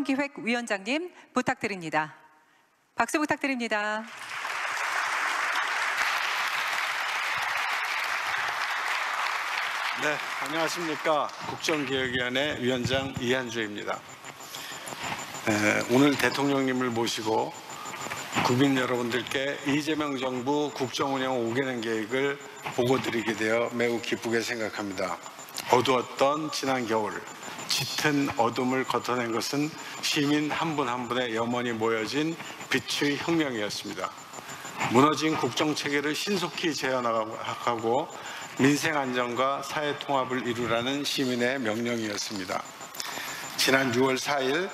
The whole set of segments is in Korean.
국정기획위원장님 부탁드립니다. 박수 부탁드립니다. 네, 안녕하십니까. 국정기획위원회 위원장 이한주입니다. 오늘 대통령님을 모시고 국민 여러분들께 이재명 정부 국정운영 5개년 계획을 보고드리게 되어 매우 기쁘게 생각합니다. 어두웠던 지난 겨울, 짙은 어둠을 걷어낸 것은 시민 한 분 한 분의 염원이 모여진 빛의 혁명이었습니다. 무너진 국정체계를 신속히 재현하고 민생 안정과 사회 통합을 이루라는 시민의 명령이었습니다. 지난 6월 4일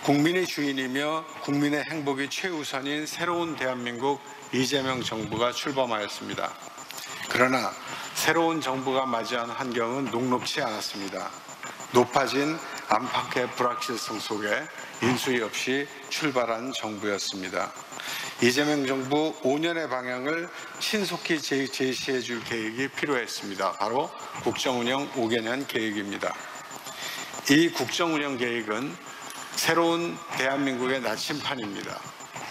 국민의 주인이며 국민의 행복이 최우선인 새로운 대한민국 이재명 정부가 출범하였습니다. 그러나 새로운 정부가 맞이한 환경은 녹록지 않았습니다. 높아진 안팎의 불확실성 속에 인수위 없이 출발한 정부였습니다. 이재명 정부 5년의 방향을 신속히 제시해 줄 계획이 필요했습니다. 바로 국정운영 5개년 계획입니다. 이 국정운영 계획은 새로운 대한민국의 나침판입니다.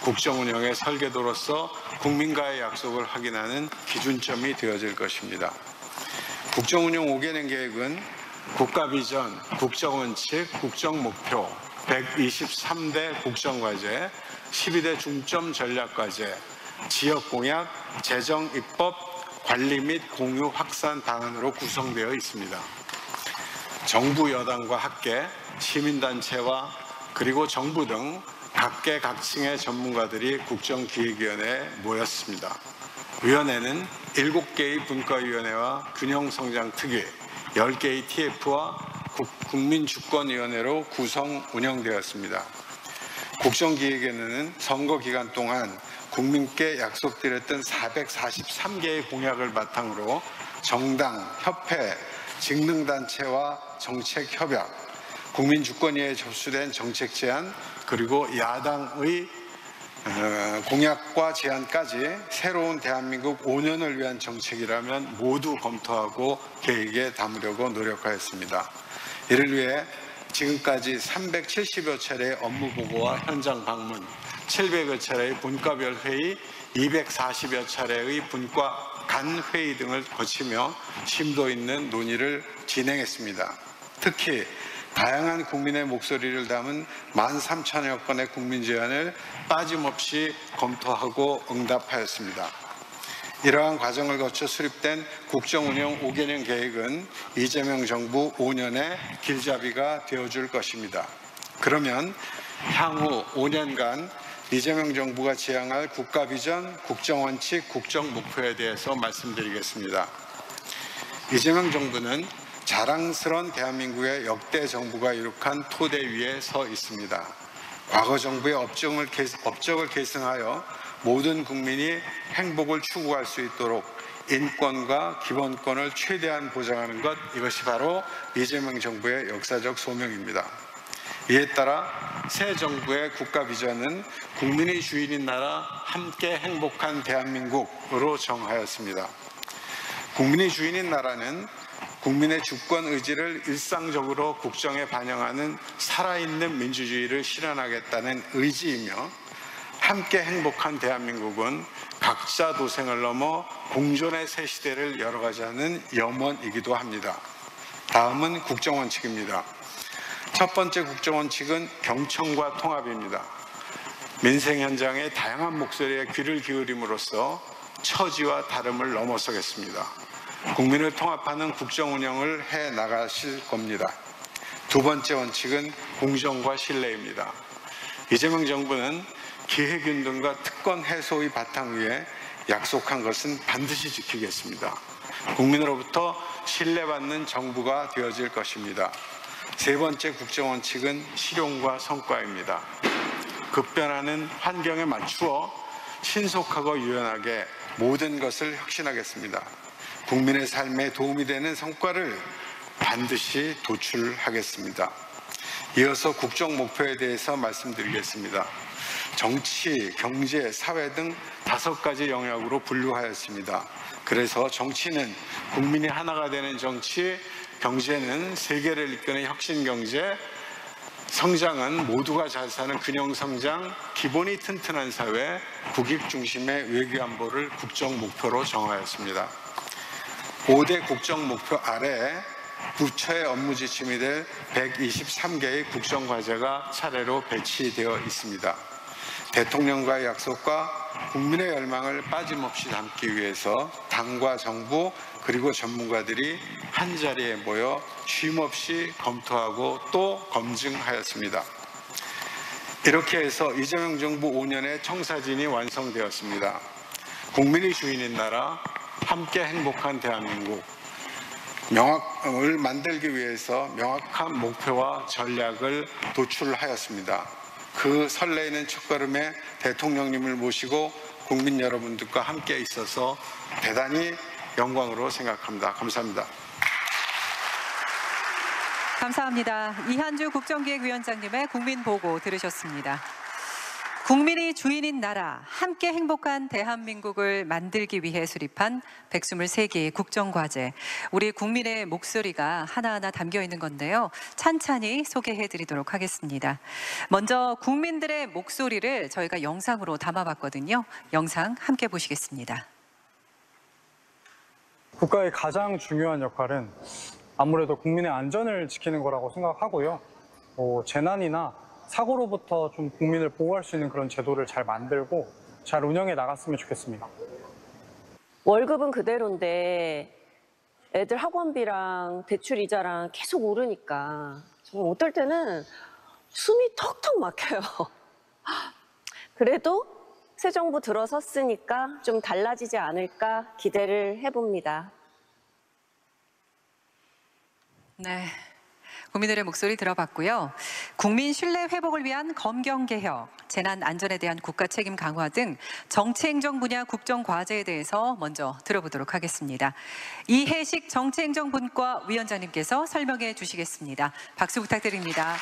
국정운영의 설계도로서 국민과의 약속을 확인하는 기준점이 되어질 것입니다. 국정운영 5개년 계획은 국가비전, 국정원칙, 국정목표, 123대 국정과제, 12대 중점 전략과제, 지역공약, 재정입법, 관리 및 공유 확산 방안으로 구성되어 있습니다. 정부 여당과 학계, 시민단체와 그리고 정부 등 각계각층의 전문가들이 국정기획위원회에 모였습니다. 위원회는 7개의 분과위원회와 균형성장특위, 10개의 TF와 국민주권위원회로 구성 운영되었습니다. 국정기획위원회는 선거 기간 동안 국민께 약속드렸던 443개의 공약을 바탕으로 정당, 협회, 직능단체와 정책협약, 국민주권위에 접수된 정책 제안, 그리고 야당의 공약과 제안까지 새로운 대한민국 5년을 위한 정책이라면 모두 검토하고 계획에 담으려고 노력하였습니다. 이를 위해 지금까지 370여 차례의 업무 보고와 현장 방문, 700여 차례의 분과별 회의, 240여 차례의 분과 간 회의 등을 거치며 심도 있는 논의를 진행했습니다. 특히 다양한 국민의 목소리를 담은 13,000여 건의 국민 제안을 빠짐없이 검토하고 응답하였습니다. 이러한 과정을 거쳐 수립된 국정운영 5개년 계획은 이재명 정부 5년의 길잡이가 되어줄 것입니다. 그러면 향후 5년간 이재명 정부가 지향할 국가비전, 국정원칙, 국정목표에 대해서 말씀드리겠습니다. 이재명 정부는 자랑스러운 대한민국의 역대 정부가 이룩한 토대 위에 서 있습니다. 과거 정부의 업적을 계승하여 모든 국민이 행복을 추구할 수 있도록 인권과 기본권을 최대한 보장하는 것, 이것이 바로 이재명 정부의 역사적 소명입니다. 이에 따라 새 정부의 국가 비전은 국민의 주인인 나라, 함께 행복한 대한민국으로 정하였습니다. 국민의 주인인 나라는 국민의 주권 의지를 일상적으로 국정에 반영하는 살아있는 민주주의를 실현하겠다는 의지이며, 함께 행복한 대한민국은 각자 도생을 넘어 공존의 새 시대를 열어가자는 염원이기도 합니다. 다음은 국정원칙입니다. 첫 번째 국정원칙은 경청과 통합입니다. 민생 현장의 다양한 목소리에 귀를 기울임으로써 처지와 다름을 넘어서겠습니다. 국민을 통합하는 국정 운영을 해 나가실 겁니다. 두 번째 원칙은 공정과 신뢰입니다. 이재명 정부는 기획윤등과 특권 해소의 바탕 위에 약속한 것은 반드시 지키겠습니다. 국민으로부터 신뢰받는 정부가 되어질 것입니다. 세 번째 국정원칙은 실용과 성과입니다. 급변하는 환경에 맞추어 신속하고 유연하게 모든 것을 혁신하겠습니다. 국민의 삶에 도움이 되는 성과를 반드시 도출하겠습니다. 이어서 국정 목표에 대해서 말씀드리겠습니다. 정치, 경제, 사회 등 5가지 영역으로 분류하였습니다. 그래서 정치는 국민이 하나가 되는 정치, 경제는 세계를 이끄는 혁신 경제, 성장은 모두가 잘 사는 균형성장, 기본이 튼튼한 사회, 국익 중심의 외교안보를 국정목표로 정하였습니다. 5대 국정목표 아래 부처의 업무 지침이 될 123개의 국정과제가 차례로 배치되어 있습니다. 대통령과의 약속과 국민의 열망을 빠짐없이 담기 위해서 당과 정부 그리고 전문가들이 한자리에 모여 쉼없이 검토하고 또 검증하였습니다. 이렇게 해서 이재명 정부 5년의 청사진이 완성되었습니다. 국민이 주인인 나라, 함께 행복한 대한민국 을 만들기 위해서 명확한 목표와 전략을 도출하였습니다. 그 설레이는 첫걸음에 대통령님을 모시고 국민 여러분들과 함께 있어서 대단히 영광으로 생각합니다. 감사합니다. 감사합니다. 이한주 국정기획위원장님의 국민보고 들으셨습니다. 국민이 주인인 나라, 함께 행복한 대한민국을 만들기 위해 수립한 123개의 국정과제. 우리 국민의 목소리가 하나하나 담겨 있는 건데요. 찬찬히 소개해 드리도록 하겠습니다. 먼저 국민들의 목소리를 저희가 영상으로 담아봤거든요. 영상 함께 보시겠습니다. 국가의 가장 중요한 역할은 아무래도 국민의 안전을 지키는 거라고 생각하고요. 재난이나 사고로부터 좀 국민을 보호할 수 있는 그런 제도를 잘 만들고 잘 운영해 나갔으면 좋겠습니다. 월급은 그대로인데 애들 학원비랑 대출 이자랑 계속 오르니까 정말 어떨 때는 숨이 턱턱 막혀요. 그래도 새 정부 들어섰으니까 좀 달라지지 않을까 기대를 해봅니다. 네. 국민들의 목소리 들어봤고요. 국민 신뢰 회복을 위한 검경개혁, 재난 안전에 대한 국가 책임 강화 등 정치행정 분야 국정과제에 대해서 먼저 들어보도록 하겠습니다. 이해식 정치행정분과 위원장님께서 설명해 주시겠습니다. 박수 부탁드립니다.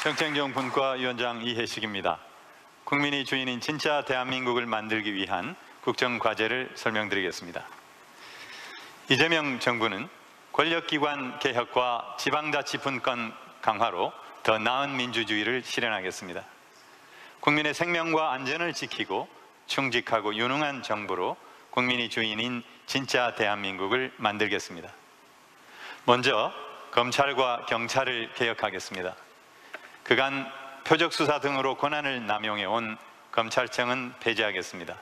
정치행정분과 위원장 이해식입니다. 국민이 주인인 진짜 대한민국을 만들기 위한 국정과제를 설명드리겠습니다. 이재명 정부는 권력기관 개혁과 지방자치분권 강화로 더 나은 민주주의를 실현하겠습니다. 국민의 생명과 안전을 지키고 충직하고 유능한 정부로 국민이 주인인 진짜 대한민국을 만들겠습니다. 먼저 검찰과 경찰을 개혁하겠습니다. 그간 표적수사 등으로 권한을 남용해온 검찰청은 폐지하겠습니다.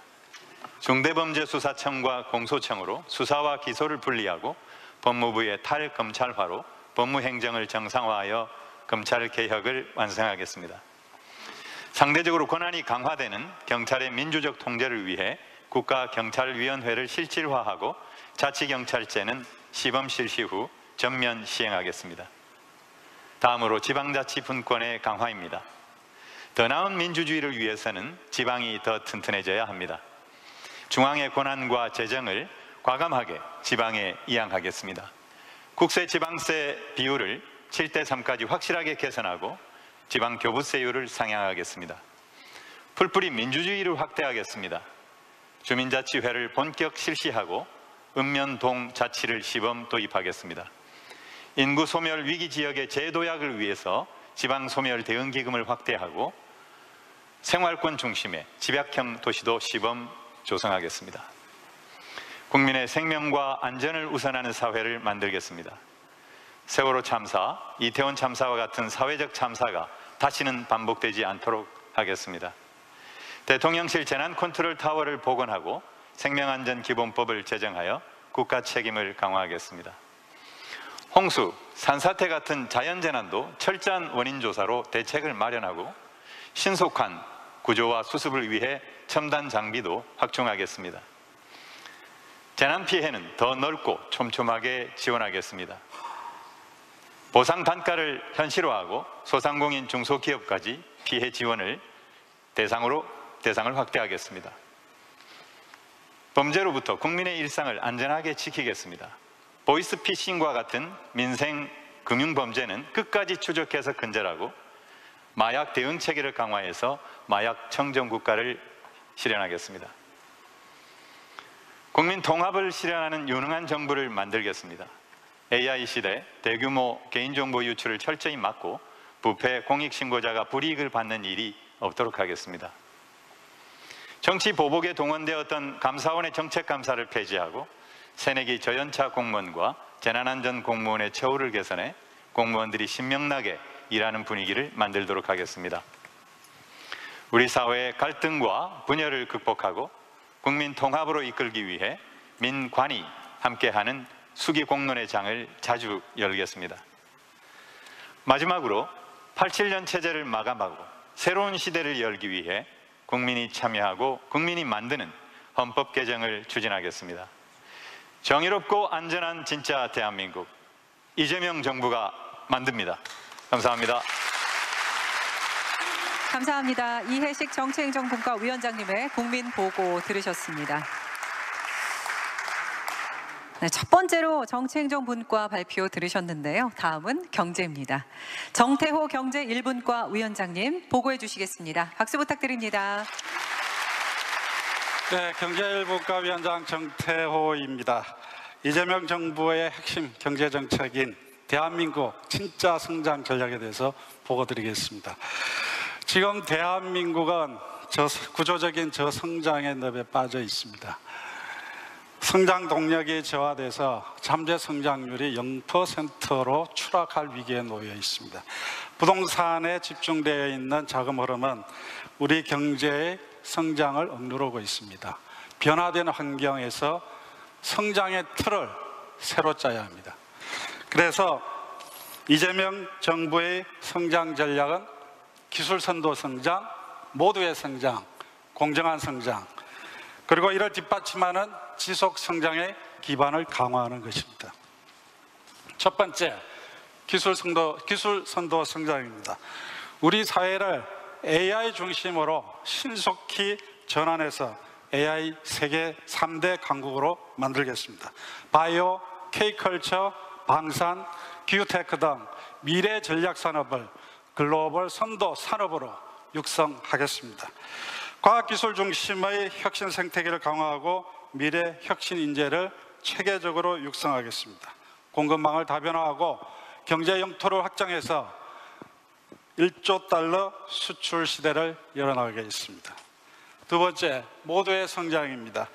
중대범죄수사청과 공소청으로 수사와 기소를 분리하고 법무부의 탈검찰화로 법무행정을 정상화하여 검찰개혁을 완성하겠습니다. 상대적으로 권한이 강화되는 경찰의 민주적 통제를 위해 국가경찰위원회를 실질화하고 자치경찰제는 시범 실시 후 전면 시행하겠습니다. 다음으로 지방자치분권의 강화입니다. 더 나은 민주주의를 위해서는 지방이 더 튼튼해져야 합니다. 중앙의 권한과 재정을 과감하게 지방에 이양하겠습니다. 국세 지방세 비율을 7대3까지 확실하게 개선하고 지방 교부세율을 상향하겠습니다. 풀뿌리 민주주의를 확대하겠습니다. 주민자치회를 본격 실시하고 읍면동 자치를 시범 도입하겠습니다. 인구 소멸 위기 지역의 재도약을 위해서 지방 소멸 대응기금을 확대하고 생활권 중심의 집약형 도시도 시범 조성하겠습니다. 국민의 생명과 안전을 우선하는 사회를 만들겠습니다. 세월호 참사, 이태원 참사와 같은 사회적 참사가 다시는 반복되지 않도록 하겠습니다. 대통령실 재난컨트롤타워를 복원하고 생명안전기본법을 제정하여 국가 책임을 강화하겠습니다. 홍수, 산사태 같은 자연재난도 철저한 원인조사로 대책을 마련하고 신속한 구조와 수습을 위해 첨단 장비도 확충하겠습니다. 재난 피해는 더 넓고 촘촘하게 지원하겠습니다. 보상 단가를 현실화하고 소상공인 중소기업까지 피해 지원을 대상을 확대하겠습니다. 범죄로부터 국민의 일상을 안전하게 지키겠습니다. 보이스피싱과 같은 민생 금융범죄는 끝까지 추적해서 근절하고 마약 대응 체계를 강화해서 마약 청정 국가를 실현하겠습니다. 국민 통합을 실현하는 유능한 정부를 만들겠습니다. AI 시대 대규모 개인정보 유출을 철저히 막고 부패 공익신고자가 불이익을 받는 일이 없도록 하겠습니다. 정치 보복에 동원되었던 감사원의 정책감사를 폐지하고 새내기 저연차 공무원과 재난안전 공무원의 처우를 개선해 공무원들이 신명나게 일하는 분위기를 만들도록 하겠습니다. 우리 사회의 갈등과 분열을 극복하고 국민 통합으로 이끌기 위해 민관이 함께하는 수기공론의 장을 자주 열겠습니다. 마지막으로 87년 체제를 마감하고 새로운 시대를 열기 위해 국민이 참여하고 국민이 만드는 헌법 개정을 추진하겠습니다. 정의롭고 안전한 진짜 대한민국, 이재명 정부가 만듭니다. 감사합니다. 감사합니다. 이해식 정치행정분과 위원장님의 국민보고 들으셨습니다. 네, 첫 번째로 정치행정분과 발표 들으셨는데요. 다음은 경제입니다. 정태호 경제 1분과 위원장님 보고해 주시겠습니다. 박수 부탁드립니다. 네, 경제 1분과 위원장 정태호입니다. 이재명 정부의 핵심 경제 정책인 대한민국 진짜 성장 전략에 대해서 보고 드리겠습니다. 지금 대한민국은 구조적인 저성장의 늪에 빠져 있습니다. 성장 동력이 저하돼서 잠재 성장률이 0%로 추락할 위기에 놓여 있습니다. 부동산에 집중되어 있는 자금 흐름은 우리 경제의 성장을 억누르고 있습니다. 변화된 환경에서 성장의 틀을 새로 짜야 합니다. 그래서 이재명 정부의 성장 전략은 기술선도 성장, 모두의 성장, 공정한 성장, 그리고 이를 뒷받침하는 지속 성장의 기반을 강화하는 것입니다. 첫 번째, 기술선도 성장입니다. 우리 사회를 AI 중심으로 신속히 전환해서 AI 세계 3대 강국으로 만들겠습니다. 바이오, K컬처, 방산, 기후테크 등 미래 전략 산업을 글로벌 선도 산업으로 육성하겠습니다. 과학기술 중심의 혁신 생태계를 강화하고 미래 혁신 인재를 체계적으로 육성하겠습니다. 공급망을 다변화하고 경제 영토를 확장해서 1조 달러 수출 시대를 열어나가겠습니다. 두 번째, 모두의 성장입니다.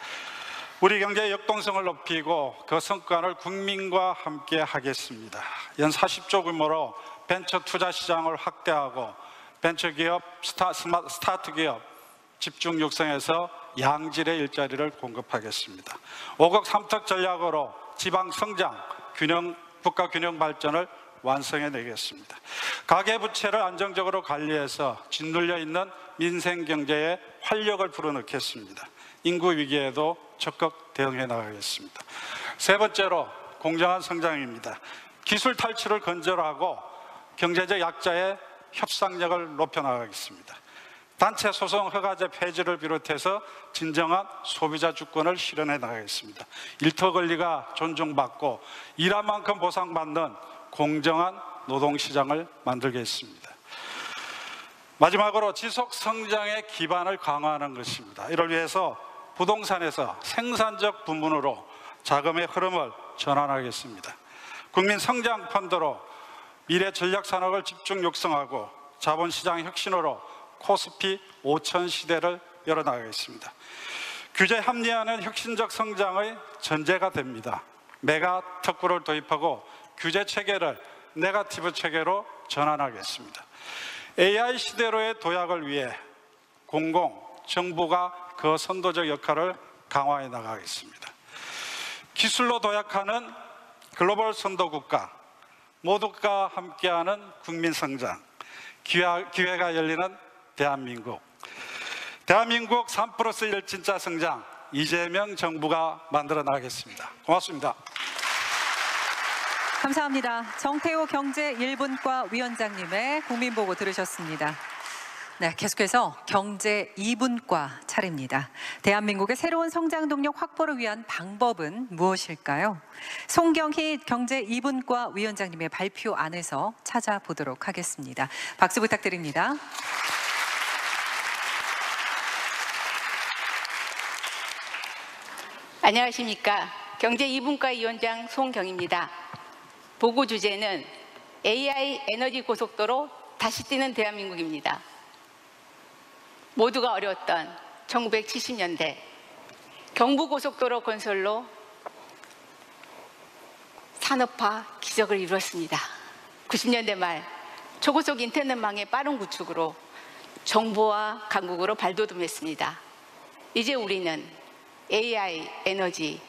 우리 경제의 역동성을 높이고 그 성과를 국민과 함께 하겠습니다. 연 40조 규모로 벤처 투자 시장을 확대하고 벤처기업, 스타트 기업 집중 육성해서 양질의 일자리를 공급하겠습니다. 5국 3특 전략으로 지방 성장, 국가 균형 발전을 완성해내겠습니다. 가계부채를 안정적으로 관리해서 짓눌려 있는 민생경제에 활력을 불어넣겠습니다. 인구 위기에도 적극 대응해 나가겠습니다. 세 번째로 공정한 성장입니다. 기술 탈취를 근절하고 경제적 약자의 협상력을 높여 나가겠습니다. 단체 소송 허가제 폐지를 비롯해서 진정한 소비자 주권을 실현해 나가겠습니다. 일터 권리가 존중받고 일한 만큼 보상받는 공정한 노동시장을 만들겠습니다. 마지막으로 지속 성장의 기반을 강화하는 것입니다. 이를 위해서 부동산에서 생산적 부문으로 자금의 흐름을 전환하겠습니다. 국민 성장 펀드로 미래 전략 산업을 집중 육성하고 자본시장 혁신으로 코스피 5천 시대를 열어나가겠습니다. 규제 합리화는 혁신적 성장의 전제가 됩니다. 메가 특구를 도입하고 규제 체계를 네거티브 체계로 전환하겠습니다. AI 시대로의 도약을 위해 정부가 그 선도적 역할을 강화해 나가겠습니다. 기술로 도약하는 글로벌 선도국가, 모두가 함께하는 국민 성장, 기회가 열리는 대한민국 3+1 진짜 성장, 이재명 정부가 만들어 나가겠습니다. 고맙습니다. 감사합니다. 정태호 경제 1분과 위원장님의 국민보고 들으셨습니다. 네, 계속해서 경제 2분과 차례입니다. 대한민국의 새로운 성장 동력 확보를 위한 방법은 무엇일까요? 송경희 경제 2분과 위원장님의 발표 안에서 찾아보도록 하겠습니다. 박수 부탁드립니다. 안녕하십니까. 경제 2분과 위원장 송경희입니다. 보고 주제는 AI 에너지 고속도로 다시 뛰는 대한민국입니다. 모두가 어려웠던 1970년대 경부고속도로 건설로 산업화 기적을 이루었습니다. 90년대 말 초고속 인터넷망의 빠른 구축으로 정보와 강국으로 발돋움했습니다. 이제 우리는 AI, 에너지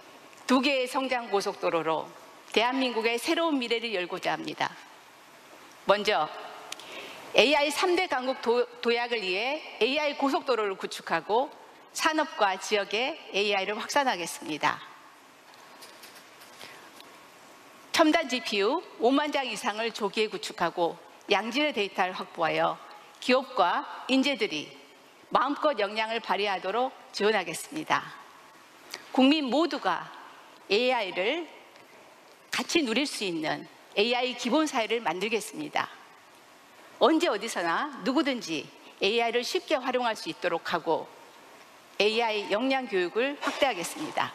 두 개의 성장 고속도로로 대한민국의 새로운 미래를 열고자 합니다. 먼저 AI 3대 강국 도약을 위해 AI 고속도로를 구축하고 산업과 지역에 AI를 확산하겠습니다. 첨단 GPU 5만 장 이상을 조기에 구축하고 양질의 데이터를 확보하여 기업과 인재들이 마음껏 역량을 발휘하도록 지원하겠습니다. 국민 모두가 AI를 같이 누릴 수 있는 AI 기본 사회를 만들겠습니다. 언제 어디서나 누구든지 AI를 쉽게 활용할 수 있도록 하고 AI 역량 교육을 확대하겠습니다.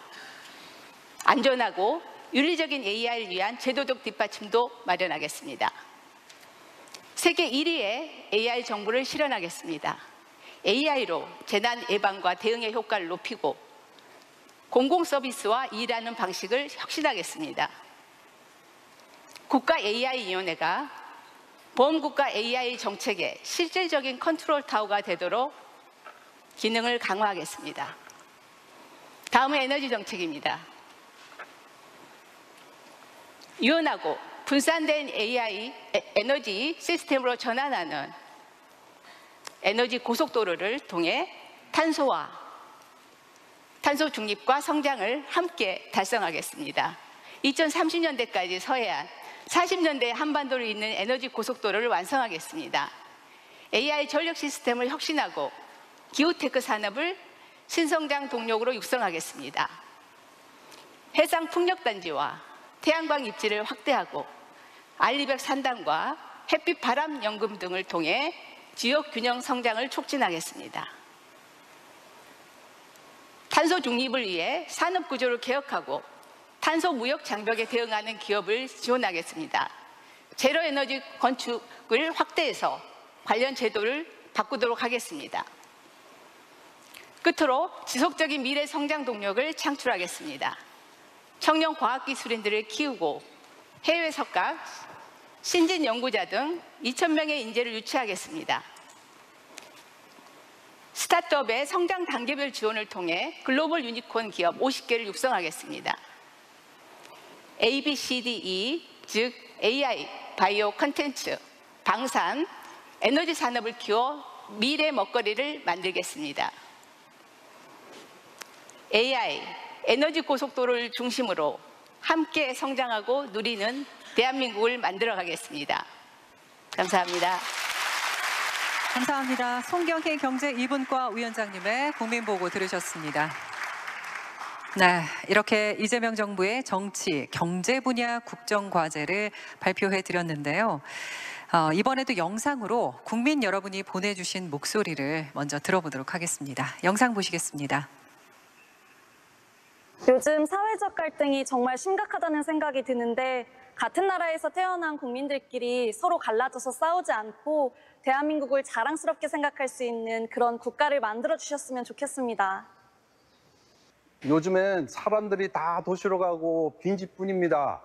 안전하고 윤리적인 AI를 위한 제도적 뒷받침도 마련하겠습니다. 세계 1위의 AI 정부를 실현하겠습니다. AI로 재난 예방과 대응의 효과를 높이고 공공 서비스와 일하는 방식을 혁신하겠습니다. 국가 AI위원회가 범국가 AI 정책의 실질적인 컨트롤 타워가 되도록 기능을 강화하겠습니다. 다음은 에너지 정책입니다. 유연하고 분산된 AI 에너지 시스템으로 전환하는 에너지 고속도로를 통해 탄소 중립과 성장을 함께 달성하겠습니다. 2030년대까지 서해안, 40년대에 한반도를 잇는 에너지 고속도로를 완성하겠습니다. AI 전력 시스템을 혁신하고 기후테크 산업을 신성장 동력으로 육성하겠습니다. 해상 풍력단지와 태양광 입지를 확대하고 알리백 산단과 햇빛 바람 연금 등을 통해 지역 균형 성장을 촉진하겠습니다. 탄소 중립을 위해 산업 구조를 개혁하고 탄소 무역 장벽에 대응하는 기업을 지원하겠습니다. 제로 에너지 건축을 확대해서 관련 제도를 바꾸도록 하겠습니다. 끝으로 지속적인 미래 성장 동력을 창출하겠습니다. 청년 과학기술인들을 키우고 해외 석각, 신진 연구자 등 2,000명의 인재를 유치하겠습니다. 스타트업의 성장 단계별 지원을 통해 글로벌 유니콘 기업 50개를 육성하겠습니다. ABCDE, 즉 AI, 바이오 컨텐츠, 방산, 에너지 산업을 키워 미래 먹거리를 만들겠습니다. AI, 에너지 고속도로를 중심으로 함께 성장하고 누리는 대한민국을 만들어 가겠습니다. 감사합니다. 감사합니다. 송경희 경제 2분과 위원장님의 국민보고 들으셨습니다. 네, 이렇게 이재명 정부의 정치, 경제 분야 국정과제를 발표해 드렸는데요. 이번에도 영상으로 국민 여러분이 보내주신 목소리를 먼저 들어보도록 하겠습니다. 영상 보시겠습니다. 요즘 사회적 갈등이 정말 심각하다는 생각이 드는데 같은 나라에서 태어난 국민들끼리 서로 갈라져서 싸우지 않고 대한민국을 자랑스럽게 생각할 수 있는 그런 국가를 만들어 주셨으면 좋겠습니다. 요즘엔 사람들이 다 도시로 가고 빈집뿐입니다.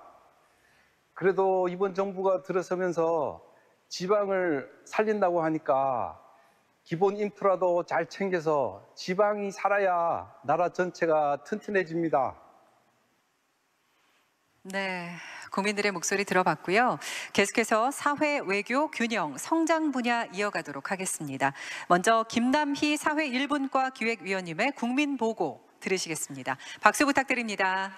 그래도 이번 정부가 들어서면서 지방을 살린다고 하니까 기본 인프라도 잘 챙겨서 지방이 살아야 나라 전체가 튼튼해집니다. 네, 국민들의 목소리 들어봤고요. 계속해서 사회, 외교, 균형, 성장 분야 이어가도록 하겠습니다. 먼저 김남희 사회 1분과 기획위원님의 국민보고 들으시겠습니다. 박수 부탁드립니다.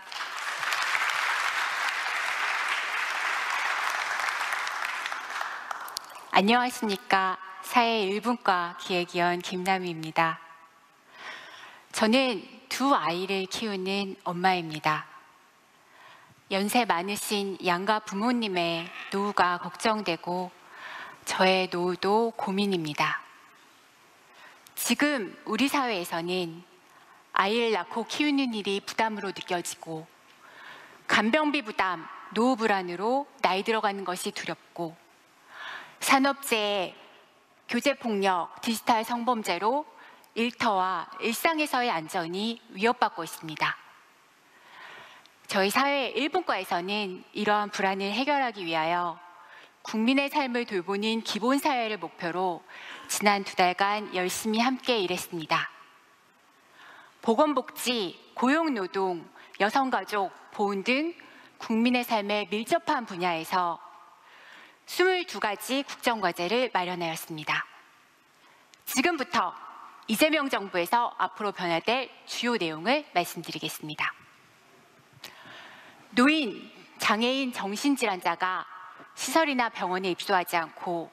안녕하십니까. 사회 1분과 기획위원 김남희입니다. 저는 두 아이를 키우는 엄마입니다. 연세 많으신 양가 부모님의 노후가 걱정되고 저의 노후도 고민입니다. 지금 우리 사회에서는 아이를 낳고 키우는 일이 부담으로 느껴지고 간병비 부담, 노후 불안으로 나이 들어가는 것이 두렵고 산업재해, 교제폭력, 디지털 성범죄로 일터와 일상에서의 안전이 위협받고 있습니다. 저희 사회 1분과에서는 이러한 불안을 해결하기 위하여 국민의 삶을 돌보는 기본사회를 목표로 지난 2달간 열심히 함께 일했습니다. 보건복지, 고용노동, 여성가족, 보훈 등 국민의 삶에 밀접한 분야에서 22가지 국정과제를 마련하였습니다. 지금부터 이재명 정부에서 앞으로 변화될 주요 내용을 말씀드리겠습니다. 노인, 장애인, 정신질환자가 시설이나 병원에 입소하지 않고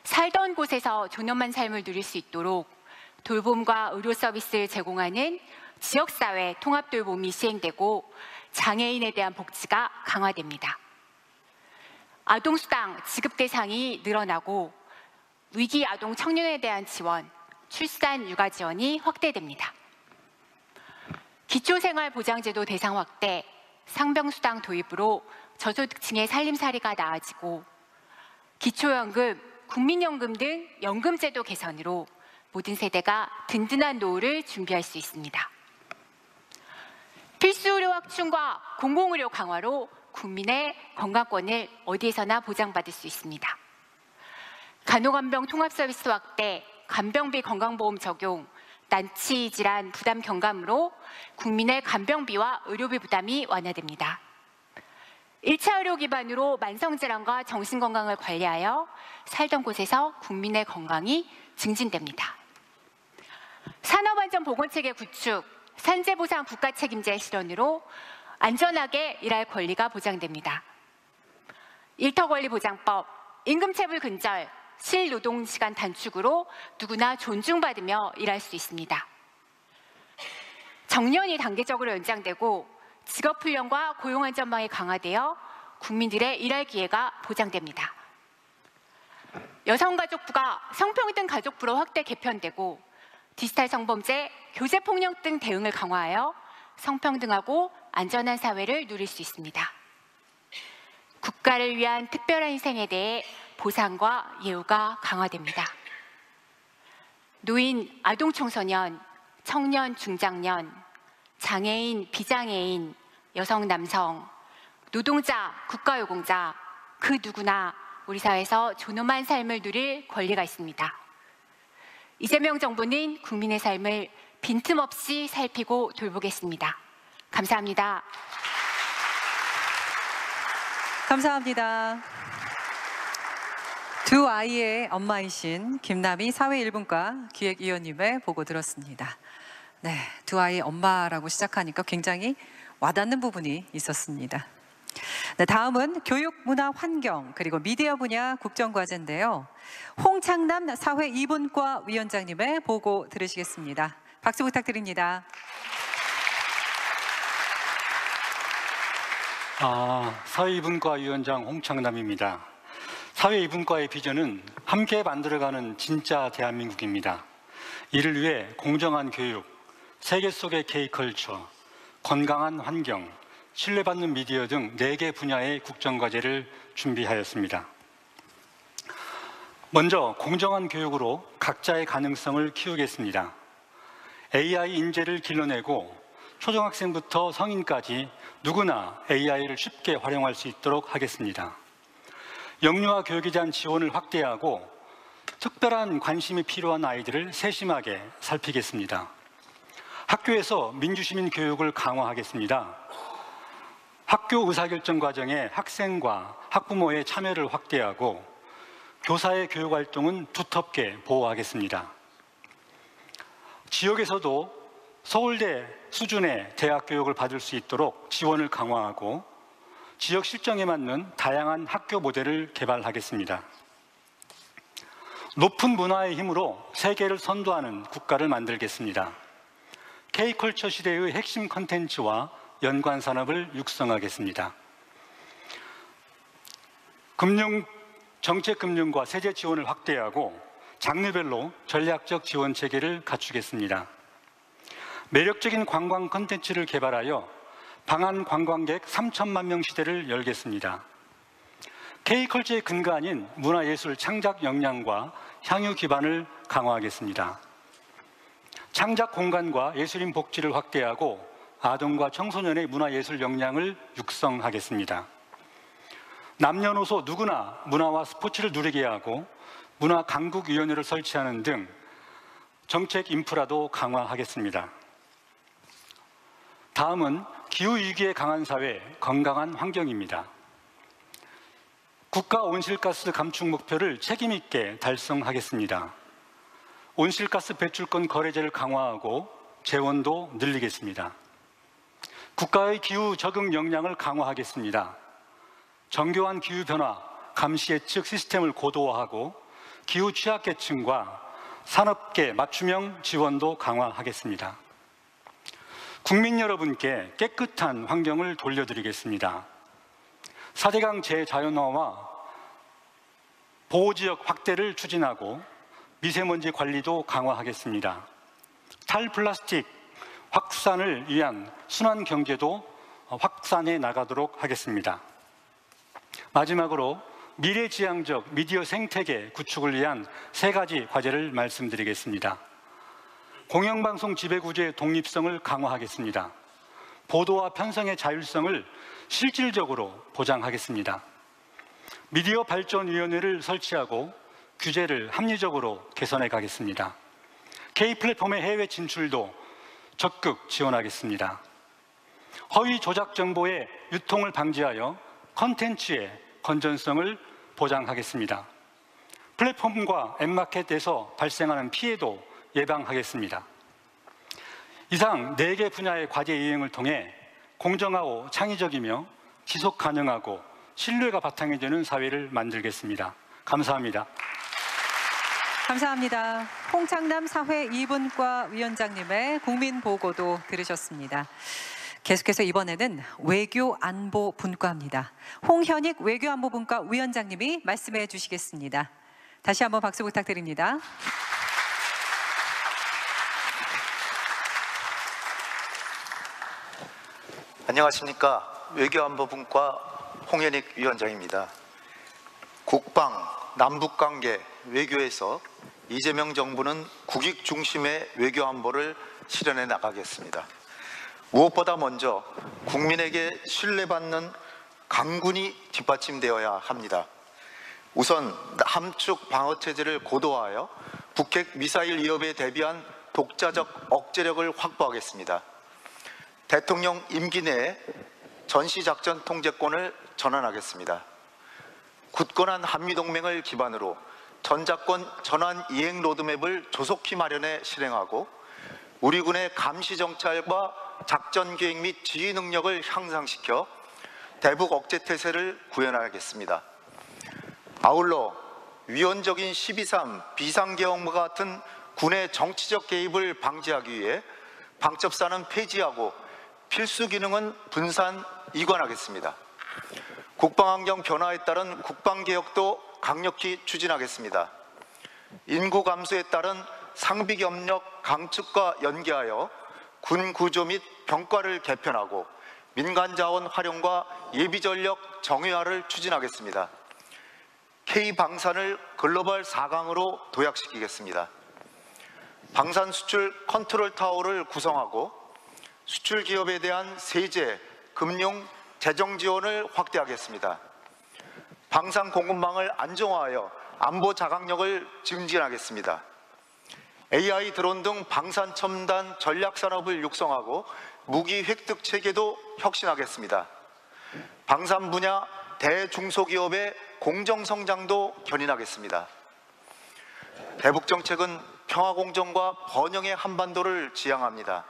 살던 곳에서 존엄한 삶을 누릴 수 있도록 돌봄과 의료 서비스를 제공하는 지역사회 통합돌봄이 시행되고 장애인에 대한 복지가 강화됩니다. 아동수당 지급 대상이 늘어나고 위기 아동 청년에 대한 지원, 출산 육아 지원이 확대됩니다. 기초생활보장제도 대상 확대, 상병수당 도입으로 저소득층의 살림살이가 나아지고 기초연금, 국민연금 등 연금제도 개선으로 모든 세대가 든든한 노후를 준비할 수 있습니다. 필수의료 확충과 공공의료 강화로 국민의 건강권을 어디에서나 보장받을 수 있습니다. 간호간병 통합서비스 확대, 간병비 건강보험 적용, 난치질환 부담 경감으로 국민의 간병비와 의료비 부담이 완화됩니다. 1차 의료 기반으로 만성질환과 정신건강을 관리하여 살던 곳에서 국민의 건강이 증진됩니다. 산업안전보건체계 구축, 산재보상 국가책임제 실현으로 안전하게 일할 권리가 보장됩니다. 일터권리보장법, 임금체불 근절, 실노동시간 단축으로 누구나 존중받으며 일할 수 있습니다. 정년이 단계적으로 연장되고 직업훈련과 고용안전망이 강화되어 국민들의 일할 기회가 보장됩니다. 여성가족부가 성평등 가족부로 확대 개편되고 디지털 성범죄, 교제폭력 등 대응을 강화하여 성평등하고 안전한 사회를 누릴 수 있습니다. 국가를 위한 특별한 희생에 대해 보상과 예우가 강화됩니다. 노인, 아동 청소년, 청년, 중장년, 장애인, 비장애인, 여성, 남성, 노동자, 국가유공자, 그 누구나 우리 사회에서 존엄한 삶을 누릴 권리가 있습니다. 이재명 정부는 국민의 삶을 빈틈없이 살피고 돌보겠습니다. 감사합니다. 감사합니다. 두 아이의 엄마이신 김남희 사회1분과 기획위원님의 보고 들었습니다. 네, 두 아이의 엄마라고 시작하니까 굉장히 와닿는 부분이 있었습니다. 네, 다음은 교육, 문화, 환경, 그리고 미디어 분야 국정과제인데요. 홍창남 사회2분과 위원장님의 보고 들으시겠습니다. 박수 부탁드립니다. 사회2분과 위원장 홍창남입니다. 사회2분과의 비전은 함께 만들어가는 진짜 대한민국입니다. 이를 위해 공정한 교육, 세계 속의 K컬처, 건강한 환경, 신뢰받는 미디어 등 4개 분야의 국정과제를 준비하였습니다. 먼저 공정한 교육으로 각자의 가능성을 키우겠습니다. AI 인재를 길러내고 초등학생부터 성인까지 누구나 AI를 쉽게 활용할 수 있도록 하겠습니다. 영유아 교육에 대한 지원을 확대하고 특별한 관심이 필요한 아이들을 세심하게 살피겠습니다. 학교에서 민주시민 교육을 강화하겠습니다. 학교 의사결정 과정에 학생과 학부모의 참여를 확대하고 교사의 교육활동은 두텁게 보호하겠습니다. 지역에서도 서울대 수준의 대학 교육을 받을 수 있도록 지원을 강화하고 지역 실정에 맞는 다양한 학교 모델을 개발하겠습니다. 높은 문화의 힘으로 세계를 선도하는 국가를 만들겠습니다. K컬처 시대의 핵심 콘텐츠와 연관 산업을 육성하겠습니다. 정책금융과 세제 지원을 확대하고 장르별로 전략적 지원 체계를 갖추겠습니다. 매력적인 관광 콘텐츠를 개발하여 방한 관광객 3천만 명 시대를 열겠습니다. K컬처의 근간인 문화예술 창작 역량과 향유 기반을 강화하겠습니다. 창작 공간과 예술인 복지를 확대하고 아동과 청소년의 문화예술 역량을 육성하겠습니다. 남녀노소 누구나 문화와 스포츠를 누리게 하고 문화강국위원회를 설치하는 등 정책 인프라도 강화하겠습니다. 다음은 기후위기에 강한 사회, 건강한 환경입니다. 국가 온실가스 감축 목표를 책임있게 달성하겠습니다. 온실가스 배출권 거래제를 강화하고 재원도 늘리겠습니다. 국가의 기후 적응 역량을 강화하겠습니다. 정교한 기후변화 감시 예측 시스템을 고도화하고 기후 취약계층과 산업계 맞춤형 지원도 강화하겠습니다. 국민 여러분께 깨끗한 환경을 돌려드리겠습니다. 4대강 재자연화와 보호지역 확대를 추진하고 미세먼지 관리도 강화하겠습니다. 탈플라스틱 확산을 위한 순환 경제도 확산해 나가도록 하겠습니다. 마지막으로 미래지향적 미디어 생태계 구축을 위한 3가지 과제를 말씀드리겠습니다. 공영방송 지배구조의 독립성을 강화하겠습니다. 보도와 편성의 자율성을 실질적으로 보장하겠습니다. 미디어 발전위원회를 설치하고 규제를 합리적으로 개선해 가겠습니다. K플랫폼의 해외 진출도 적극 지원하겠습니다. 허위 조작 정보의 유통을 방지하여 컨텐츠의 건전성을 보장하겠습니다. 플랫폼과 앱마켓에서 발생하는 피해도 예방하겠습니다. 이상 4개 분야의 과제 이행을 통해 공정하고 창의적이며 지속 가능하고 신뢰가 바탕이 되는 사회를 만들겠습니다. 감사합니다. 감사합니다. 홍창남 사회 이분과 위원장님의 국민 보고도 들으셨습니다. 계속해서 이번에는 외교안보분과입니다. 홍현익 외교안보분과 위원장님이 말씀해 주시겠습니다. 다시 한번 박수 부탁드립니다. 안녕하십니까. 외교안보분과 홍현익 위원장입니다. 국방, 남북관계, 외교에서 이재명 정부는 국익 중심의 외교안보를 실현해 나가겠습니다. 무엇보다 먼저 국민에게 신뢰받는 강군이 뒷받침되어야 합니다. 우선 함축 방어체제를 고도화하여 북핵 미사일 위협에 대비한 독자적 억제력을 확보하겠습니다. 대통령 임기 내에 전시작전 통제권을 전환하겠습니다. 굳건한 한미동맹을 기반으로 전작권 전환 이행 로드맵을 조속히 마련해 실행하고 우리 군의 감시 정찰과 작전 기획 및 지휘 능력을 향상시켜 대북 억제 태세를 구현하겠습니다. 아울러 위헌적인 12.3 비상계엄과 같은 군의 정치적 개입을 방지하기 위해 방첩사는 폐지하고 필수 기능은 분산 이관하겠습니다. 국방환경 변화에 따른 국방개혁도 강력히 추진하겠습니다. 인구 감소에 따른 상비 경력 강축과 연계하여 군 구조 및 병과를 개편하고 민간 자원 활용과 예비 전력 정의화를 추진하겠습니다. K방산을 글로벌 4강으로 도약시키겠습니다. 방산 수출 컨트롤 타워를 구성하고 수출 기업에 대한 세제, 금융, 재정 지원을 확대하겠습니다. 방산 공급망을 안정화하여 안보 자각력을 증진하겠습니다. AI 드론 등 방산 첨단 전략 산업을 육성하고 무기 획득 체계도 혁신하겠습니다. 방산 분야 대중소기업의 공정 성장도 견인하겠습니다. 대북 정책은 평화 공정과 번영의 한반도를 지향합니다.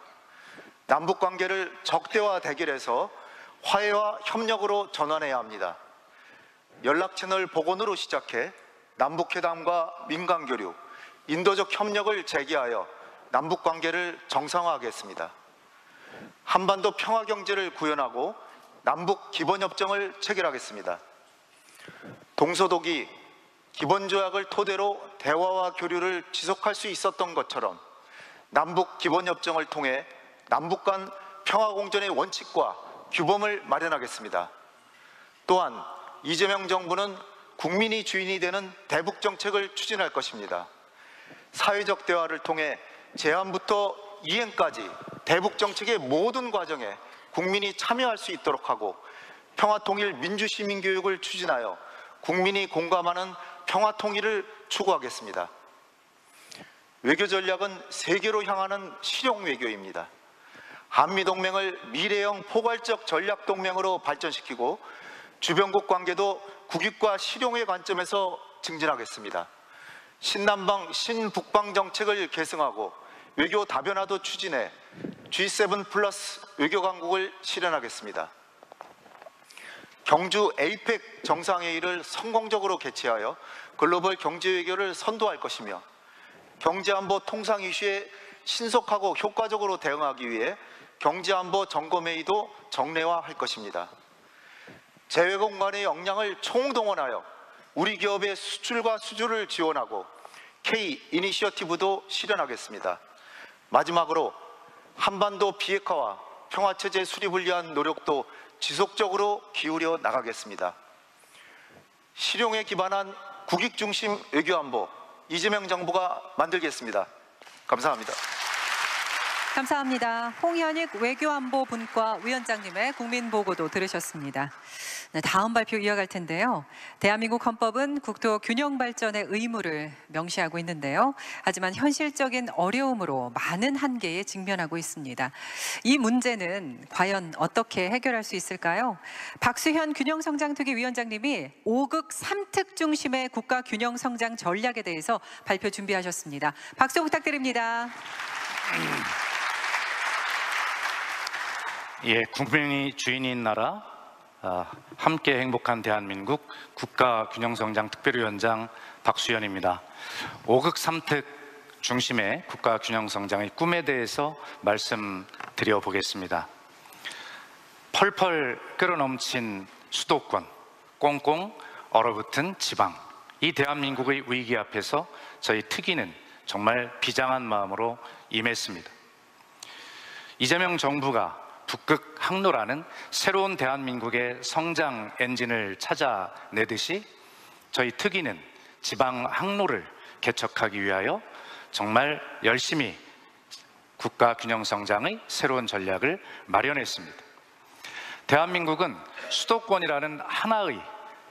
남북 관계를 적대와 대결에서 화해와 협력으로 전환해야 합니다. 연락 채널 복원으로 시작해 남북회담과 민간교류, 인도적 협력을 재개하여 남북 관계를 정상화하겠습니다. 한반도 평화 경제를 구현하고 남북 기본협정을 체결하겠습니다. 동서독이 기본조약을 토대로 대화와 교류를 지속할 수 있었던 것처럼 남북 기본협정을 통해 남북 간 평화공존의 원칙과 규범을 마련하겠습니다. 또한 이재명 정부는 국민이 주인이 되는 대북 정책을 추진할 것입니다. 사회적 대화를 통해 제안부터 이행까지 대북 정책의 모든 과정에 국민이 참여할 수 있도록 하고 평화통일 민주시민교육을 추진하여 국민이 공감하는 평화통일을 추구하겠습니다. 외교 전략은 세계로 향하는 실용 외교입니다. 한미동맹을 미래형 포괄적 전략동맹으로 발전시키고 주변국 관계도 국익과 실용의 관점에서 증진하겠습니다. 신남방, 신북방 정책을 계승하고 외교 다변화도 추진해 G7 플러스 외교 강국을 실현하겠습니다. 경주 에이펙 정상회의를 성공적으로 개최하여 글로벌 경제 외교를 선도할 것이며 경제안보 통상 이슈에 신속하고 효과적으로 대응하기 위해 경제안보 점검회의도 정례화할 것입니다. 재외국 간의 역량을 총동원하여 우리 기업의 수출과 수주를 지원하고 K 이니셔티브도 실현하겠습니다. 마지막으로 한반도 비핵화와 평화체제 수립을 위한 노력도 지속적으로 기울여 나가겠습니다. 실용에 기반한 국익중심 외교안보 이재명 정부가 만들겠습니다. 감사합니다. 감사합니다. 홍현익 외교안보분과 위원장님의 국민보고도 들으셨습니다. 네, 다음 발표 이어갈 텐데요. 대한민국 헌법은 국토 균형 발전의 의무를 명시하고 있는데요. 하지만 현실적인 어려움으로 많은 한계에 직면하고 있습니다. 이 문제는 과연 어떻게 해결할 수 있을까요? 박수현 균형성장특위 위원장님이 5극 3특 중심의 국가 균형성장 전략에 대해서 발표 준비하셨습니다. 박수 부탁드립니다. 예, 국민이 주인인 나라, 함께 행복한 대한민국 국가균형성장 특별위원장 박수현입니다. 5극 3특 중심의 국가균형성장의 꿈에 대해서 말씀드려 보겠습니다. 펄펄 끓어넘친 수도권, 꽁꽁 얼어붙은 지방, 이 대한민국의 위기 앞에서 저희 특위는 정말 비장한 마음으로 임했습니다. 이재명 정부가 북극 항로라는 새로운 대한민국의 성장 엔진을 찾아내듯이 저희 특위는 지방 항로를 개척하기 위하여 정말 열심히 국가 균형 성장의 새로운 전략을 마련했습니다. 대한민국은 수도권이라는 하나의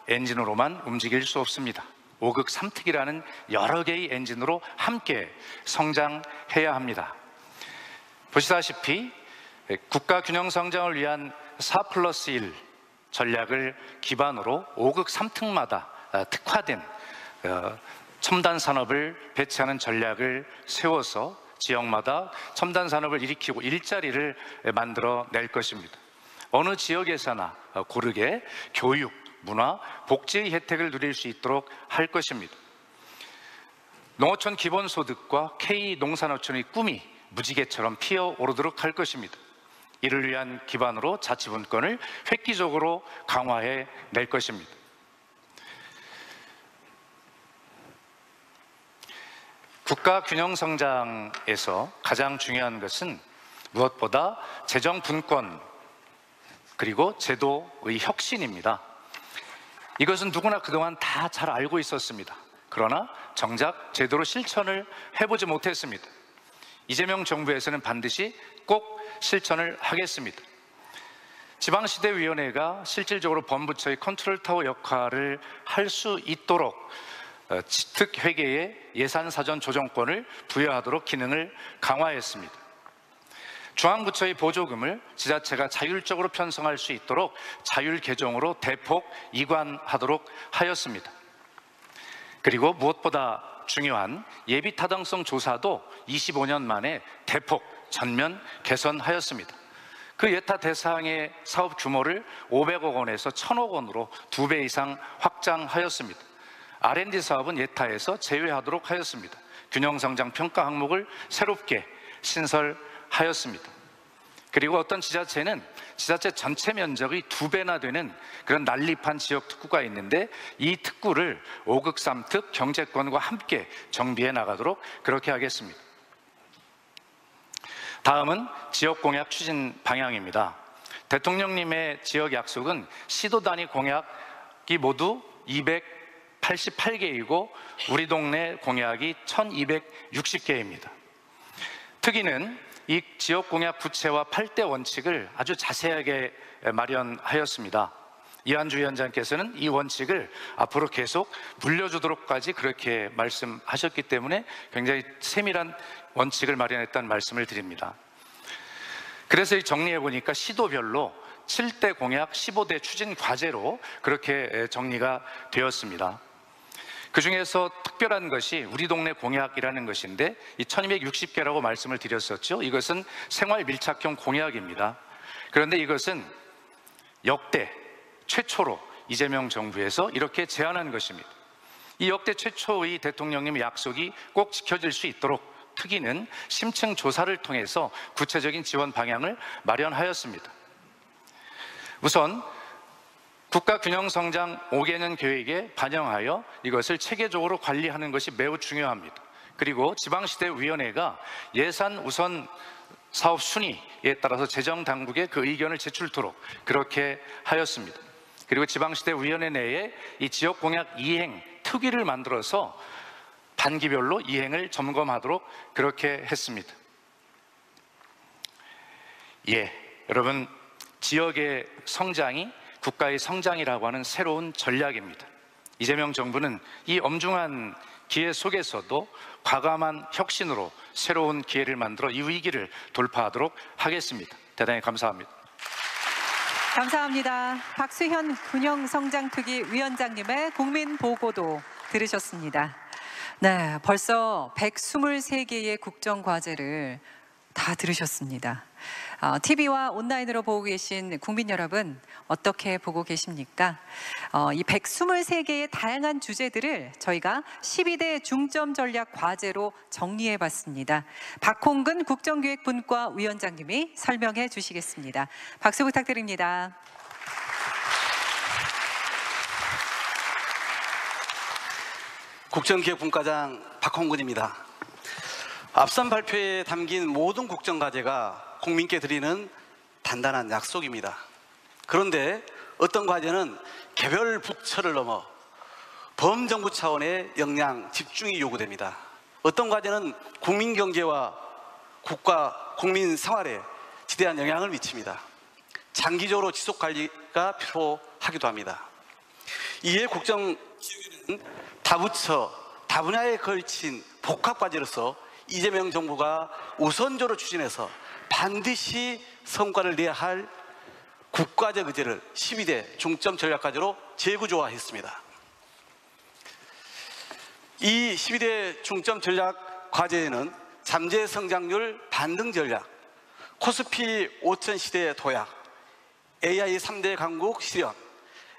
엔진으로만 움직일 수 없습니다. 5극 3특이라는 여러 개의 엔진으로 함께 성장해야 합니다. 보시다시피 국가 균형 성장을 위한 4+1 전략을 기반으로 5극 3특마다 특화된 첨단 산업을 배치하는 전략을 세워서 지역마다 첨단 산업을 일으키고 일자리를 만들어 낼 것입니다. 어느 지역에서나 고르게 교육, 문화, 복지의 혜택을 누릴 수 있도록 할 것입니다. 농어촌 기본소득과 K농산어촌의 꿈이 무지개처럼 피어오르도록 할 것입니다. 이를 위한 기반으로 자치분권을 획기적으로 강화해 낼 것입니다. 국가 균형 성장에서 가장 중요한 것은 무엇보다 재정 분권 그리고 제도의 혁신입니다. 이것은 누구나 그동안 다 잘 알고 있었습니다. 그러나 정작 제대로 실천을 해보지 못했습니다. 이재명 정부에서는 반드시 꼭 실천을 하겠습니다. 지방시대위원회가 실질적으로 범부처의 컨트롤타워 역할을 할 수 있도록 특회계의 예산사전 조정권을 부여하도록 기능을 강화했습니다. 중앙부처의 보조금을 지자체가 자율적으로 편성할 수 있도록 자율개정으로 대폭 이관하도록 하였습니다. 그리고 무엇보다 중요한 예비타당성 조사도 25년 만에 대폭 전면 개선하였습니다. 그 예타 대상의 사업 규모를 500억 원에서 1000억 원으로 2배 이상 확장하였습니다. R&D 사업은 예타에서 제외하도록 하였습니다. 균형성장 평가 항목을 새롭게 신설하였습니다. 그리고 어떤 지자체는 지자체 전체 면적의 2배나 되는 그런 난립한 지역 특구가 있는데 이 특구를 5극 3특 경제권과 함께 정비해 나가도록 그렇게 하겠습니다. 다음은 지역공약 추진 방향입니다. 대통령님의 지역 약속은 시도 단위 공약이 모두 288개이고 우리 동네 공약이 1260개입니다. 특위는 이 지역 공약 구체화 8대 원칙을 아주 자세하게 마련하였습니다. 이한주 위원장께서는 이 원칙을 앞으로 계속 물려주도록까지 그렇게 말씀하셨기 때문에 굉장히 세밀한 원칙을 마련했다는 말씀을 드립니다. 그래서 정리해 보니까 시도별로 7대 공약, 15대 추진 과제로 그렇게 정리가 되었습니다. 그 중에서 특별한 것이 우리 동네 공약이라는 것인데 이 1260개라고 말씀을 드렸었죠. 이것은 생활 밀착형 공약입니다. 그런데 이것은 역대 최초로 이재명 정부에서 이렇게 제안한 것입니다. 이 역대 최초의 대통령님의 약속이 꼭 지켜질 수 있도록 특위는 심층 조사를 통해서 구체적인 지원 방향을 마련하였습니다. 우선 국가균형성장 5개년 계획에 반영하여 이것을 체계적으로 관리하는 것이 매우 중요합니다. 그리고 지방시대위원회가 예산 우선 사업 순위에 따라서 재정당국에 그 의견을 제출토록 그렇게 하였습니다. 그리고 지방시대위원회 내에 이 지역공약 이행 특위를 만들어서 반기별로 이행을 점검하도록 그렇게 했습니다. 여러분, 지역의 성장이 국가의 성장이라고 하는 새로운 전략입니다. 이재명 정부는 이 엄중한 기회 속에서도 과감한 혁신으로 새로운 기회를 만들어 이 위기를 돌파하도록 하겠습니다. 대단히 감사합니다. 감사합니다. 박수현 균형성장특위 위원장님의 국민보고도 들으셨습니다. 네, 벌써 123개의 국정과제를 다 들으셨습니다. TV와 온라인으로 보고 계신 국민 여러분 어떻게 보고 계십니까? 이 123개의 다양한 주제들을 저희가 12대 중점 전략 과제로 정리해 봤습니다. 박홍근 국정기획분과 위원장님이 설명해 주시겠습니다. 박수 부탁드립니다. 국정기획분과장 박홍근입니다. 앞선 발표에 담긴 모든 국정과제가 국민께 드리는 단단한 약속입니다. 그런데 어떤 과제는 개별 부처를 넘어 범정부 차원의 역량 집중이 요구됩니다. 어떤 과제는 국민 경제와 국가, 국민 생활에 지대한 영향을 미칩니다. 장기적으로 지속 관리가 필요하기도 합니다. 이에 국정기획은 다부처, 다분야에 걸친 복합과제로서 이재명 정부가 우선적으로 추진해서 반드시 성과를 내야 할 국가적 의제를 12대 중점 전략과제로 재구조화했습니다. 이 12대 중점 전략과제에는 잠재 성장률 반등 전략, 코스피 5000 시대 도약, AI 3대 강국 실현,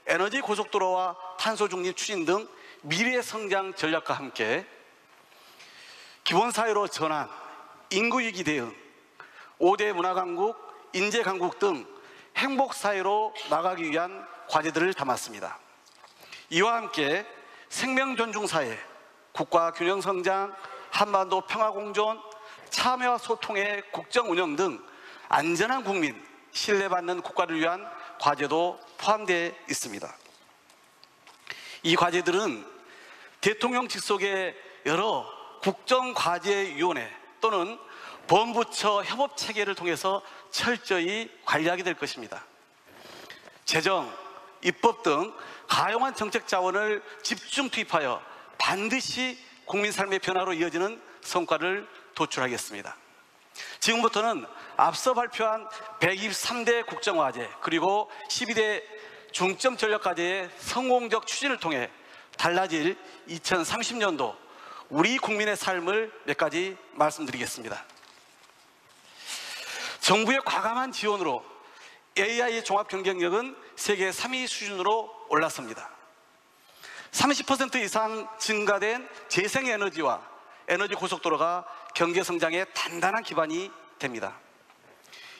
에너지 고속도로와 탄소 중립 추진 등 미래 성장 전략과 함께 기본사회로 전환, 인구위기 대응, 5대 문화강국, 인재강국 등 행복사회로 나가기 위한 과제들을 담았습니다. 이와 함께 생명존중사회, 국가균형성장, 한반도 평화공존, 참여와 소통의 국정운영 등 안전한 국민, 신뢰받는 국가를 위한 과제도 포함되어 있습니다. 이 과제들은 대통령 직속의 여러 국정과제위원회 또는 범부처 협업체계를 통해서 철저히 관리하게 될 것입니다. 재정, 입법 등 가용한 정책 자원을 집중 투입하여 반드시 국민 삶의 변화로 이어지는 성과를 도출하겠습니다. 지금부터는 앞서 발표한 123대 국정과제 그리고 12대 중점 전략과제의 성공적 추진을 통해 달라질 2030년도 우리 국민의 삶을 몇 가지 말씀드리겠습니다. 정부의 과감한 지원으로 AI 종합 경쟁력은 세계 3위 수준으로 올랐습니다. 30% 이상 증가된 재생에너지와 에너지 고속도로가 경제 성장의 단단한 기반이 됩니다.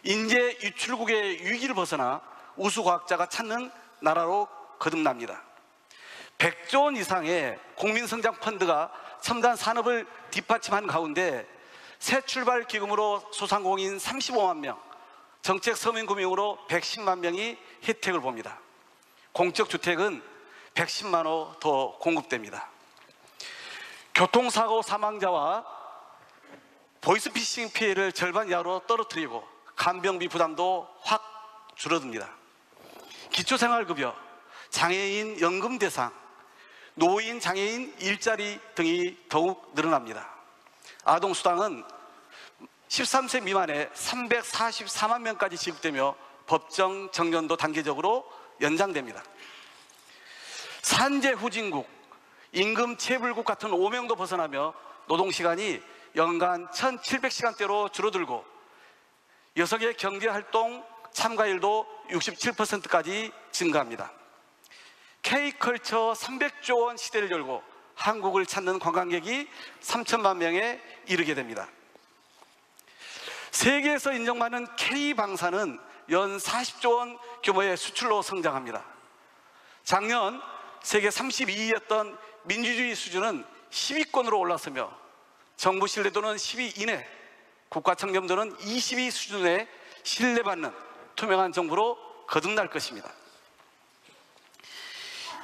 인재 유출국의 위기를 벗어나 우수과학자가 찾는 나라로 거듭납니다. 100조 원 이상의 국민성장 펀드가 첨단 산업을 뒷받침한 가운데 새 출발 기금으로 소상공인 35만 명, 정책 서민금융으로 110만 명이 혜택을 봅니다. 공적 주택은 110만 호 더 공급됩니다. 교통사고 사망자와 보이스피싱 피해를 절반 이하로 떨어뜨리고 간병비 부담도 확 줄어듭니다. 기초생활급여, 장애인 연금 대상, 노인 장애인 일자리 등이 더욱 늘어납니다. 아동수당은 13세 미만에 344만 명까지 지급되며 법정 정년도 단계적으로 연장됩니다. 산재 후진국, 임금 체불국 같은 오명도 벗어나며 노동시간이 연간 1,700시간대로 줄어들고 여성의 경제활동 참가율도 67%까지 증가합니다. K컬처 300조 원 시대를 열고 한국을 찾는 관광객이 3천만 명에 이르게 됩니다. 세계에서 인정받는 K방사는 연 40조 원 규모의 수출로 성장합니다. 작년 세계 32위였던 민주주의 수준은 10위권으로 올랐으며 정부 신뢰도는 10위 이내, 국가 청렴도는 20위 수준에 신뢰받는 투명한 정부로 거듭날 것입니다.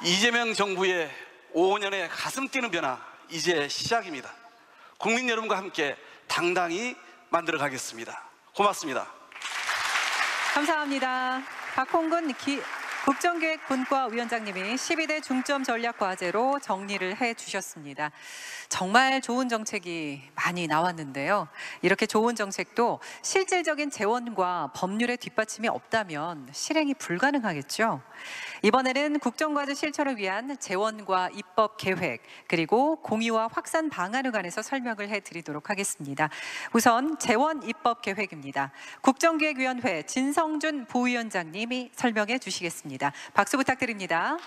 이재명 정부의 5년의 가슴 뛰는 변화, 이제 시작입니다. 국민 여러분과 함께 당당히 만들어 가겠습니다. 고맙습니다. 감사합니다. 박홍근 국정기획분과 위원장님이 12대 중점 전략 과제로 정리를 해주셨습니다. 정말 좋은 정책이 많이 나왔는데요. 이렇게 좋은 정책도 실질적인 재원과 법률의 뒷받침이 없다면 실행이 불가능하겠죠. 이번에는 국정과제 실천을 위한 재원과 입법 계획 그리고 공유와 확산 방안에 관해서 설명을 해드리도록 하겠습니다. 우선 재원 입법 계획입니다. 국정기획위원회 진성준 부위원장님이 설명해 주시겠습니다. 박수 부탁드립니다.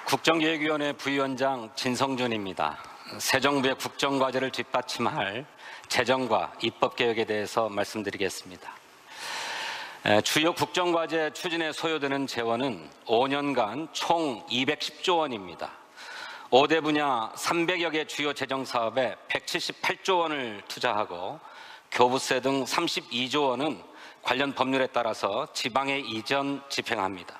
국정기획위원회 부위원장 진성준입니다. 새 정부의 국정과제를 뒷받침할 재정과 입법계획에 대해서 말씀드리겠습니다. 주요 국정과제 추진에 소요되는 재원은 5년간 총 210조 원입니다. 5대 분야 300여 개 주요 재정사업에 178조 원을 투자하고 교부세 등 32조 원은 관련 법률에 따라서 지방에 이전 집행합니다.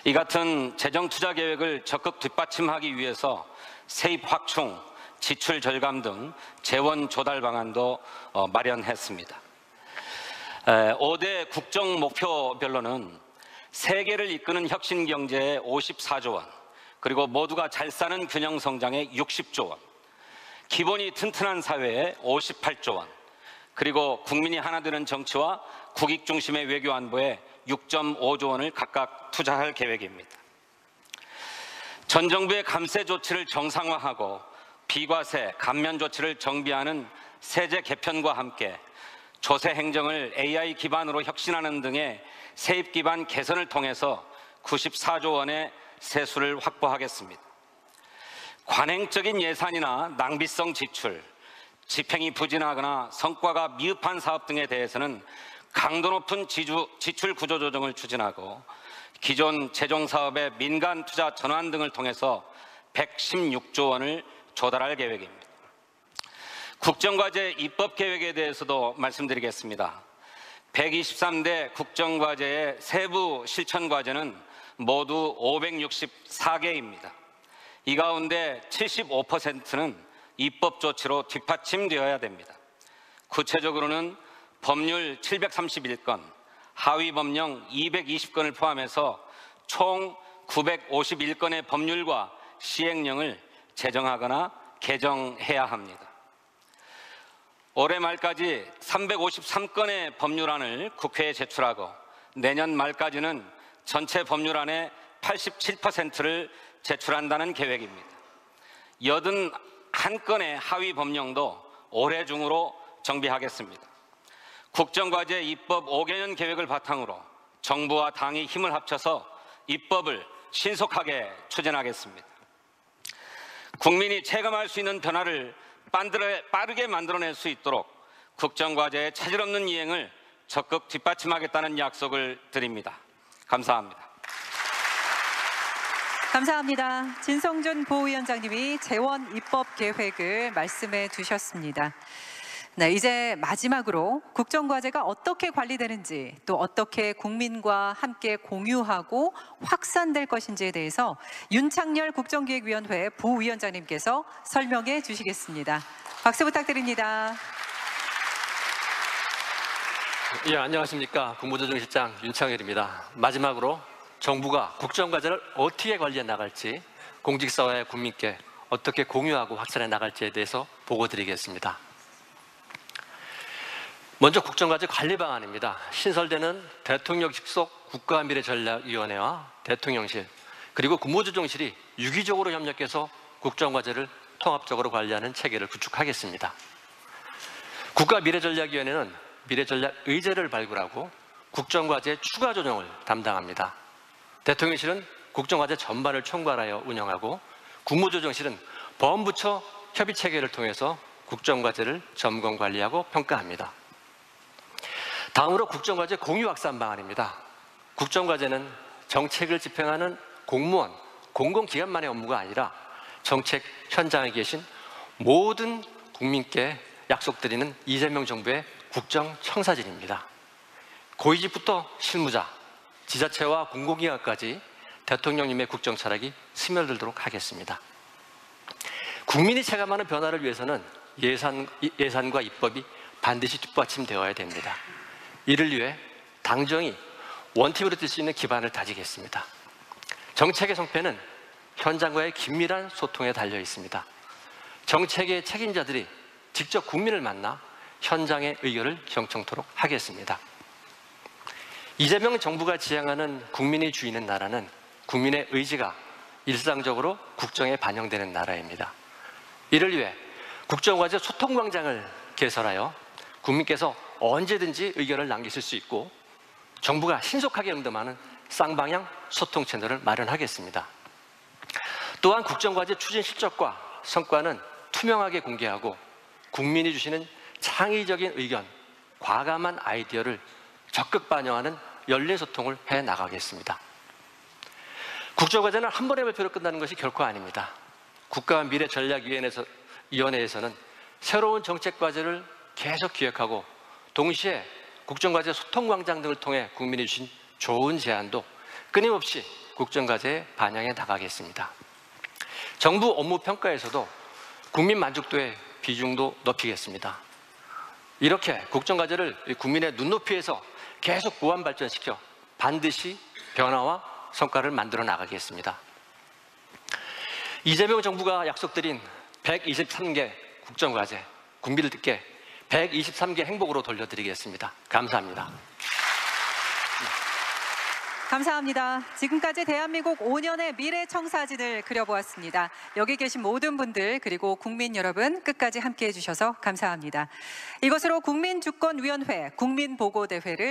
이 같은 재정 투자 계획을 적극 뒷받침하기 위해서 세입 확충, 지출 절감 등 재원 조달 방안도 마련했습니다. 5대 국정 목표별로는 세계를 이끄는 혁신 경제에 54조 원, 그리고 모두가 잘 사는 균형 성장에 60조 원, 기본이 튼튼한 사회에 58조 원, 그리고 국민이 하나 되는 정치와 국익 중심의 외교 안보에 6.5조 원을 각각 투자할 계획입니다. 전 정부의 감세 조치를 정상화하고 비과세, 감면 조치를 정비하는 세제 개편과 함께 조세 행정을 AI 기반으로 혁신하는 등의 세입 기반 개선을 통해서 94조 원의 세수를 확보하겠습니다. 관행적인 예산이나 낭비성 지출, 집행이 부진하거나 성과가 미흡한 사업 등에 대해서는 강도 높은 지출 구조 조정을 추진하고 기존 재정사업의 민간 투자 전환 등을 통해서 116조 원을 조달할 계획입니다. 국정과제 입법 계획에 대해서도 말씀드리겠습니다. 123대 국정과제의 세부 실천 과제는 모두 564개입니다. 이 가운데 75%는 입법 조치로 뒷받침되어야 됩니다. 구체적으로는 법률 731건, 하위 법령 220건을 포함해서 총 951건의 법률과 시행령을 제정하거나 개정해야 합니다. 올해 말까지 353건의 법률안을 국회에 제출하고 내년 말까지는 전체 법률안의 87%를 제출한다는 계획입니다. 81건의 하위 법령도 올해 중으로 정비하겠습니다. 국정과제 입법 5개년 계획을 바탕으로 정부와 당이 힘을 합쳐서 입법을 신속하게 추진하겠습니다. 국민이 체감할 수 있는 변화를 빠르게 만들어낼 수 있도록 국정과제의 차질 없는 이행을 적극 뒷받침하겠다는 약속을 드립니다. 감사합니다. 감사합니다. 진성준 부위원장님이 재원 입법 계획을 말씀해 주셨습니다. 네, 이제 마지막으로 국정과제가 어떻게 관리되는지 또 어떻게 국민과 함께 공유하고 확산될 것인지에 대해서 윤창열 국정기획위원회 부위원장님께서 설명해 주시겠습니다. 박수 부탁드립니다. 예, 안녕하십니까. 국무조정실장 윤창열입니다. 마지막으로 정부가 국정과제를 어떻게 관리해 나갈지, 공직사회 국민께 어떻게 공유하고 확산해 나갈지에 대해서 보고드리겠습니다. 먼저 국정과제 관리 방안입니다. 신설되는 대통령직 속 국가미래전략위원회와 대통령실 그리고 국무조정실이 유기적으로 협력해서 국정과제를 통합적으로 관리하는 체계를 구축하겠습니다. 국가미래전략위원회는 미래전략 의제를 발굴하고 국정과제 추가 조정을 담당합니다. 대통령실은 국정과제 전반을 총괄하여 운영하고 국무조정실은 범부처 협의체계를 통해서 국정과제를 점검 관리하고 평가합니다. 다음으로 국정과제 공유 확산 방안입니다. 국정과제는 정책을 집행하는 공무원, 공공기관만의 업무가 아니라 정책 현장에 계신 모든 국민께 약속드리는 이재명 정부의 국정청사진입니다. 고위직부터 실무자, 지자체와 공공기관까지 대통령님의 국정 철학이 스며들도록 하겠습니다. 국민이 체감하는 변화를 위해서는 예산과 입법이 반드시 뒷받침되어야 됩니다. 이를 위해 당정이 원팀으로 뛸 수 있는 기반을 다지겠습니다. 정책의 성패는 현장과의 긴밀한 소통에 달려 있습니다. 정책의 책임자들이 직접 국민을 만나 현장의 의견을 경청토록 하겠습니다. 이재명 정부가 지향하는 국민이 주인인 나라는 국민의 의지가 일상적으로 국정에 반영되는 나라입니다. 이를 위해 국정과제 소통광장을 개설하여 국민께서 언제든지 의견을 남기실 수 있고 정부가 신속하게 응답하는 쌍방향 소통 채널을 마련하겠습니다. 또한 국정과제 추진 실적과 성과는 투명하게 공개하고 국민이 주시는 창의적인 의견, 과감한 아이디어를 적극 반영하는 열린 소통을 해나가겠습니다. 국정과제는 한 번의 발표로 끝나는 것이 결코 아닙니다. 국가미래전략위원회에서는 새로운 정책과제를 계속 기획하고 동시에 국정과제 소통광장 등을 통해 국민이 주신 좋은 제안도 끊임없이 국정과제에 반영해 나가겠습니다. 정부 업무 평가에서도 국민 만족도의 비중도 높이겠습니다. 이렇게 국정과제를 국민의 눈높이에서 계속 보완 발전시켜 반드시 변화와 성과를 만들어 나가겠습니다. 이재명 정부가 약속드린 123개 국정과제 국민들께 123개 행복으로 돌려드리겠습니다. 감사합니다. 감사합니다. 지금까지 대한민국 5년의 미래 청사진을 그려보았습니다. 여기 계신 모든 분들 그리고 국민 여러분 끝까지 함께해 주셔서 감사합니다. 이것으로 국민주권위원회 국민보고대회를